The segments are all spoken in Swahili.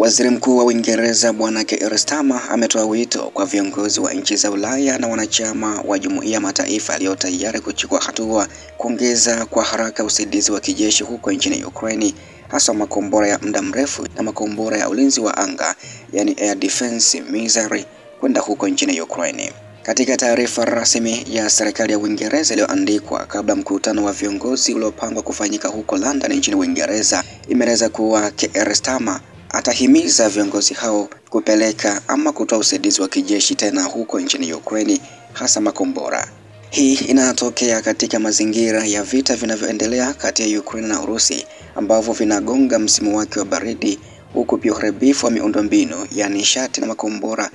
Waziri Mkuu wa Uingereza Bwana Keir Starmer ametoa wito kwa viongozi wa nchi za Ulaya na wanachama wa Jumuiya ya Mataifa yaliyo tayari kuchukua hatua kuongeza kwa haraka usaidizi wa kijeshi huko nchini Ukraine, hasa makombora ya muda mrefu na makombora ya ulinzi wa anga, yani air defense missile, kwenda huko nchini Ukraine. Katika taarifa rasmi ya serikali ya Uingereza iliyoandikwa kabla mkutano wa viongozi uliopangwa kufanyika huko London nchini Uingereza, imeeleza kuwa Keir Starmer atahimiza viongozi hao kupeleka ama kutoa usaidizi wa kijeshi tena huko nchini Ukraine, hasa makombora. Hii inatokea katika mazingira ya vita vinavyoendelea kati ya Ukraine na Urusi ambavyo vinagonga msimu wake wa baridi, huku pia uharibifu wa miundombinu ya nishati na makombora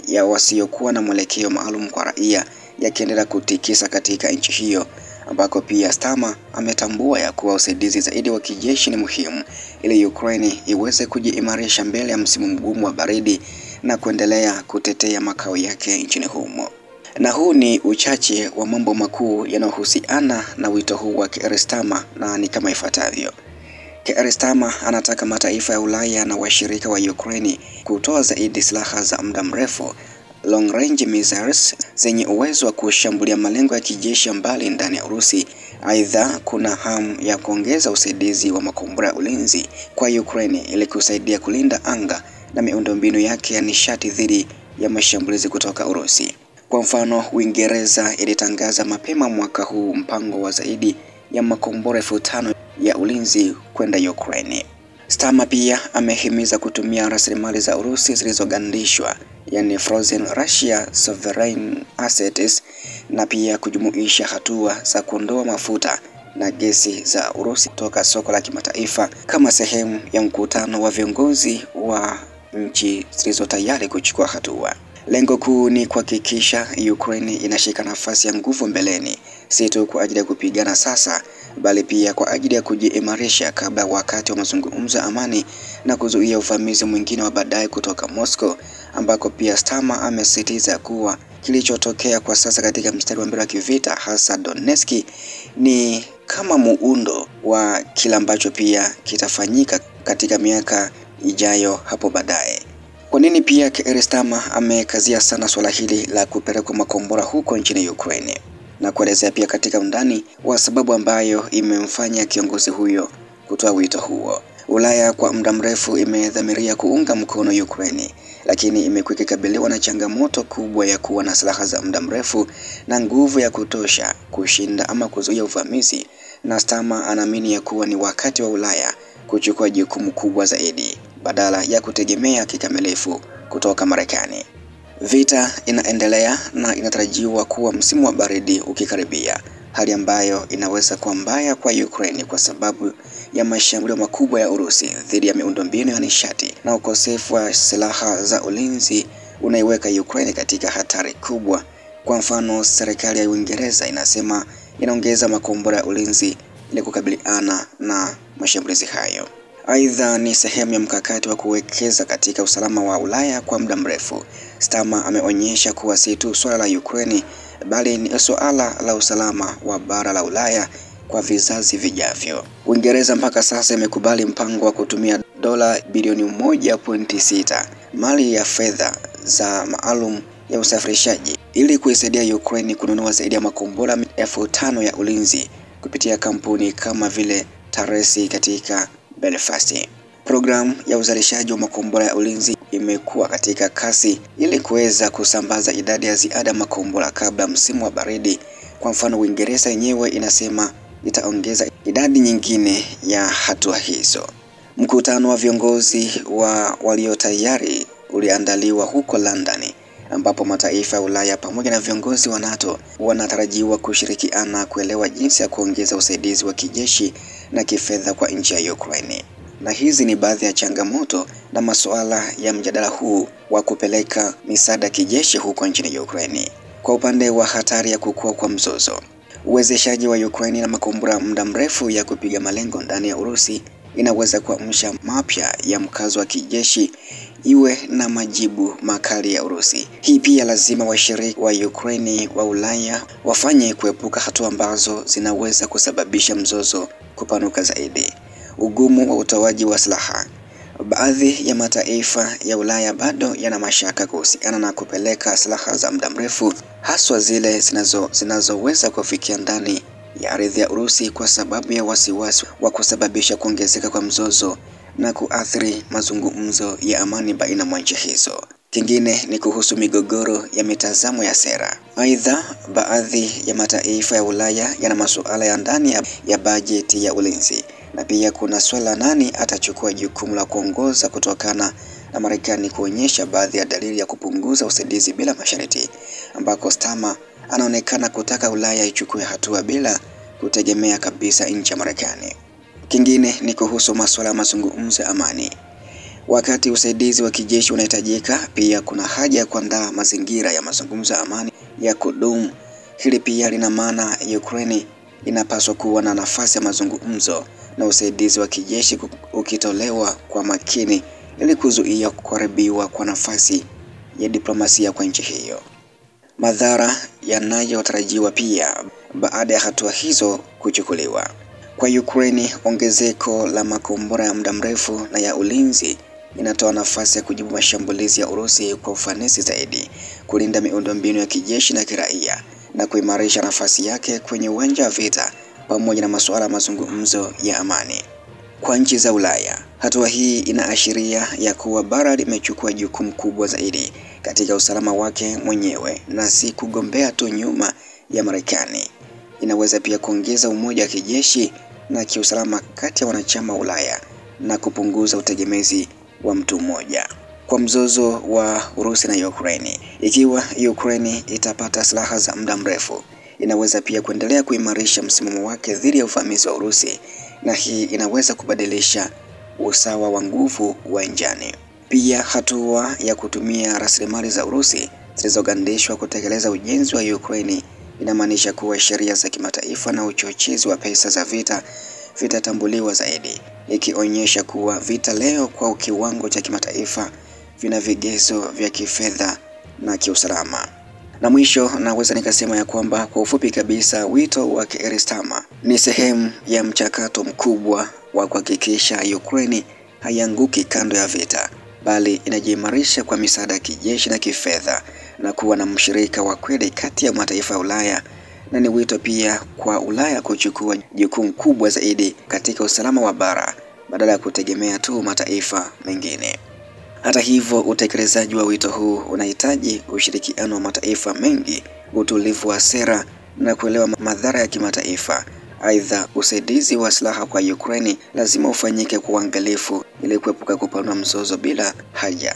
ya wasiokuwa na mwelekeo maalum kwa raia yakiendelea kutikisa katika nchi hiyo, ambako pia Starmer ametambua ya kuwa usaidizi zaidi wa kijeshi ni muhimu ili Ukraine iweze kujiimarisha mbele ya msimu mgumu wa baridi na kuendelea kutetea makao yake nchini humo. Na huu ni uchache wa mambo makuu yanayohusiana na wito huu wa Keir Starmer, na ni kama ifuatavyo. Keir Starmer anataka mataifa ya Ulaya na washirika wa Ukraine kutoa zaidi silaha za muda mrefu, long range missiles zenye uwezo wa kushambulia malengo ya kijeshi mbali ndani ya Urusi. Aidha, kuna hamu ya kuongeza usaidizi wa makombora ya ulinzi kwa Ukraine ili kusaidia kulinda anga na miundombinu yake ya nishati dhidi ya mashambulizi kutoka Urusi. Kwa mfano, Uingereza ilitangaza mapema mwaka huu mpango wa zaidi ya makombora 5,000 ya ulinzi kwenda Ukraine. Starmer pia amehimiza kutumia rasilimali za Urusi zilizogandishwa, yani frozen Russia sovereign assets, na pia kujumuisha hatua za kuondoa mafuta na gesi za Urusi kutoka soko la kimataifa kama sehemu ya mkutano wa viongozi wa nchi zilizo tayari kuchukua hatua. Lengo kuu ni kuhakikisha Ukraine inashika nafasi ya nguvu mbeleni, si tu kwa ajili ya kupigana sasa, bali pia kwa ajili ya kujiimarisha kabla wakati wa mazungumzo ya amani na kuzuia uvamizi mwingine wa baadaye kutoka Moscow, ambako pia Starmer amesisitiza kuwa kilichotokea kwa sasa katika mstari wa mbele wa kivita, hasa Donetsk, ni kama muundo wa kila ambacho pia kitafanyika katika miaka ijayo hapo baadaye. Kwa nini pia Keir Starmer amekazia sana swala hili la kupeleka makombora huko nchini Ukraine, na kuelezea pia katika undani wa sababu ambayo imemfanya kiongozi huyo kutoa wito huo. Ulaya kwa muda mrefu imedhamiria kuunga mkono Ukraine, lakini imekuwa ikikabiliwa na changamoto kubwa ya kuwa na silaha za muda mrefu na nguvu ya kutosha kushinda ama kuzuia uvamizi, na Starmer anaamini ya kuwa ni wakati wa Ulaya kuchukua jukumu kubwa zaidi badala ya kutegemea kikamilifu kutoka Marekani. Vita inaendelea na inatarajiwa kuwa msimu wa baridi ukikaribia, hali ambayo inaweza kuwa mbaya kwa Ukraine kwa sababu ya mashambulio makubwa ya Urusi dhidi ya miundombinu ya nishati, na ukosefu wa silaha za ulinzi unaiweka Ukraine katika hatari kubwa. Kwa mfano, serikali ya Uingereza inasema inaongeza makombora ya ulinzi ili kukabiliana na mashambulizi hayo. Aidha, ni sehemu ya mkakati wa kuwekeza katika usalama wa Ulaya kwa muda mrefu. Starmer ameonyesha kuwa si tu swala la Ukraine, bali ni swala la usalama wa bara la Ulaya kwa vizazi vijavyo. Uingereza mpaka sasa imekubali mpango wa kutumia dola bilioni 1.6 mali ya fedha za maalum ya usafirishaji ili kuisaidia Ukraine kununua zaidi ya makombora 5,000 ya ulinzi kupitia kampuni kama vile Thales katika Belfast. Programu ya uzalishaji wa makombora ya ulinzi imekuwa katika kasi ili kuweza kusambaza idadi ya ziada makombora kabla msimu wa baridi. Kwa mfano, Uingereza yenyewe inasema itaongeza idadi nyingine ya hatua hizo. Mkutano wa viongozi walio tayari uliandaliwa huko London, ambapo mataifa ya Ulaya pamoja na viongozi wa NATO wanatarajiwa kushirikiana kuelewa jinsi ya kuongeza usaidizi wa kijeshi na kifedha kwa nchi ya Ukraine. Na hizi ni baadhi ya changamoto na masuala ya mjadala huu wa kupeleka misaada kijeshi huko nchini Ukraine. Kwa upande wa hatari ya kukua kwa mzozo, uwezeshaji wa Ukraine na makombora muda mrefu ya kupiga malengo ndani ya Urusi inaweza kuamsha mapya ya mkazo wa kijeshi iwe na majibu makali ya Urusi. Hii pia lazima washiriki wa Ukraine wa Ulaya wafanye kuepuka hatua ambazo zinaweza kusababisha mzozo kupanuka zaidi. Ugumu wa utoaji wa silaha. Baadhi ya mataifa ya Ulaya bado yana mashaka kuhusiana na kupeleka silaha za muda mrefu, haswa zile zinazoweza kufikia ndani ya ardhi ya Urusi, kwa sababu ya wasiwasi wa kusababisha kuongezeka kwa mzozo na kuathiri mazungumzo ya amani baina mwa nchi hizo. Kingine ni kuhusu migogoro ya mitazamo ya sera. Aidha, baadhi ya mataifa ya Ulaya yana masuala ya ndani ya bajeti ya ulinzi, na pia kuna swala nani atachukua jukumu la kuongoza, kutokana na Marekani kuonyesha baadhi ya dalili ya kupunguza usaidizi bila masharti, ambako Starmer anaonekana kutaka Ulaya ichukue hatua bila kutegemea kabisa nchi ya Marekani. Kingine ni kuhusu masuala ya mazungumzo ya amani. Wakati usaidizi wa kijeshi unahitajika, pia kuna haja ya kuandaa mazingira ya mazungumzo ya amani ya kudumu. Hili pia lina maana Ukraine inapaswa kuwa na nafasi ya mazungumzo na usaidizi wa kijeshi ukitolewa kwa makini, ili kuzuia kuharibiwa kwa nafasi ya diplomasia kwa nchi hiyo. Madhara yanayotarajiwa pia baada ya hatua hizo kuchukuliwa. Kwa Ukraine, ongezeko la makombora ya muda mrefu na ya ulinzi inatoa nafasi ya kujibu mashambulizi ya Urusi kwa ufanisi zaidi, kulinda miundombinu ya kijeshi na kiraia, na kuimarisha nafasi yake kwenye uwanja wa vita, pamoja na masuala ya mazungumzo ya amani. Kwa nchi za Ulaya, hatua hii inaashiria ya kuwa bara limechukua jukumu kubwa zaidi katika usalama wake mwenyewe, na si kugombea tu nyuma ya Marekani. Inaweza pia kuongeza umoja wa kijeshi na kiusalama kati ya wanachama wa Ulaya na kupunguza utegemezi wa mtu mmoja. Kwa mzozo wa Urusi na Ukraine, ikiwa Ukraine itapata silaha za muda mrefu, inaweza pia kuendelea kuimarisha msimamo wake dhidi ya uvamizi wa Urusi, na hii inaweza kubadilisha usawa wa nguvu uwanjani. Pia hatua ya kutumia rasilimali za Urusi zilizogandishwa kutekeleza ujenzi wa Ukraine inamaanisha kuwa sheria za kimataifa na uchochezi wa pesa za vita vitatambuliwa zaidi, ikionyesha kuwa vita leo kwa kiwango cha kimataifa vina vigezo vya kifedha na kiusalama. Na mwisho, naweza nikasema ya kwamba kwa ufupi kabisa, wito wa Keir Starmer ni sehemu ya mchakato mkubwa wa kuhakikisha Ukraine haianguki kando ya vita, bali inajiimarisha kwa misaada ya kijeshi na kifedha na kuwa na mshirika wa kweli kati ya mataifa ya Ulaya, na ni wito pia kwa Ulaya kuchukua jukumu kubwa zaidi katika usalama wa bara badala ya kutegemea tu mataifa mengine. Hata hivyo, utekelezaji wa wito huu unahitaji ushirikiano wa mataifa mengi, utulivu wa sera na kuelewa madhara ya kimataifa. Aidha, usaidizi wa silaha kwa Ukraine lazima ufanyike kwa uangalifu ili kuepuka kupanua mzozo bila haja.